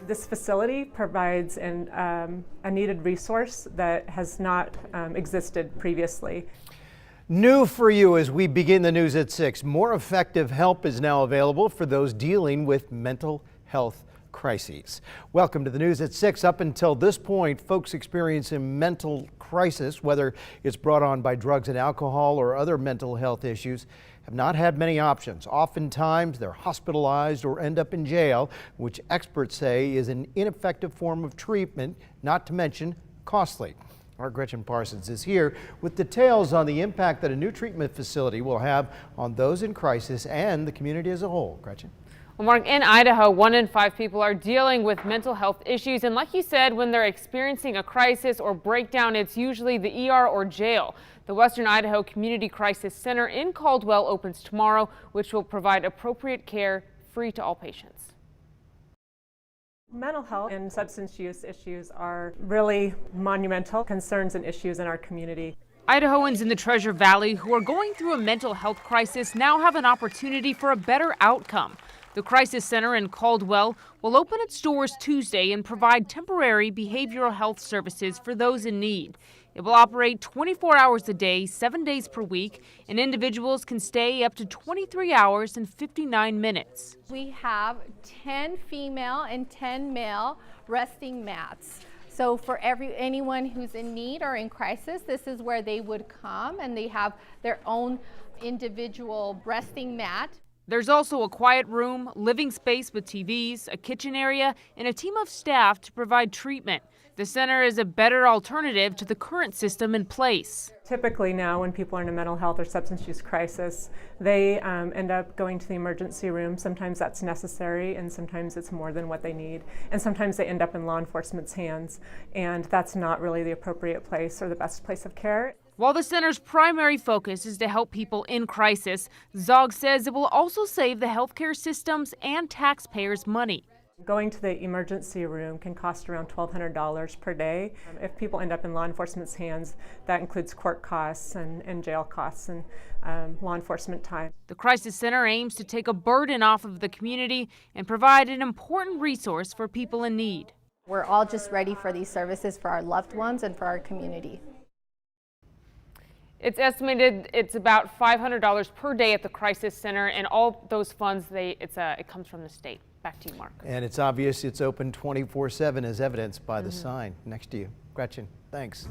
This facility provides a needed resource that has not existed previously. New for you as we begin the news at 6. More effective help is now available for those dealing with mental health crises. Welcome to the news at 6. Up until this point, folks experiencing mental crisis, whether it's brought on by drugs and alcohol or other mental health issues, have not had many options. Oftentimes, they're hospitalized or end up in jail, which experts say is an ineffective form of treatment, not to mention costly. Our Gretchen Parsons is here with details on the impact that a new treatment facility will have on those in crisis and the community as a whole. Gretchen. Well, Mark, in Idaho, 1 in 5 people are dealing with mental health issues. And like you said, when they're experiencing a crisis or breakdown, it's usually the ER or jail. The Western Idaho Community Crisis Center in Caldwell opens tomorrow, which will provide appropriate care free to all patients. Mental health and substance use issues are really monumental concerns and issues in our community. Idahoans in the Treasure Valley who are going through a mental health crisis now have an opportunity for a better outcome. The Crisis Center in Caldwell will open its doors Tuesday and provide temporary behavioral health services for those in need. It will operate 24 hours a day, 7 days per week, and individuals can stay up to 23 hours and 59 minutes. We have 10 female and 10 male resting mats. So for anyone who's in need or in crisis, this is where they would come, and they have their own individual resting mat. There's also a quiet room, living space with TVs, a kitchen area, and a team of staff to provide treatment. The center is a better alternative to the current system in place. Typically now when people are in a mental health or substance use crisis, they end up going to the emergency room. Sometimes that's necessary and sometimes it's more than what they need. And sometimes they end up in law enforcement's hands, and that's not really the appropriate place or the best place of care. While the center's primary focus is to help people in crisis, Zog says it will also save the healthcare systems and taxpayers money. Going to the emergency room can cost around $1,200 per day. If people end up in law enforcement's hands, that includes court costs and jail costs and law enforcement time. The Crisis Center aims to take a burden off of the community and provide an important resource for people in need. We're all just ready for these services for our loved ones and for our community. It's estimated it's about $500 per day at the Crisis Center, and all those funds, it comes from the state. Back to you, Mark. And it's obvious it's open 24/7 as evidenced by the sign next to you. Gretchen, thanks.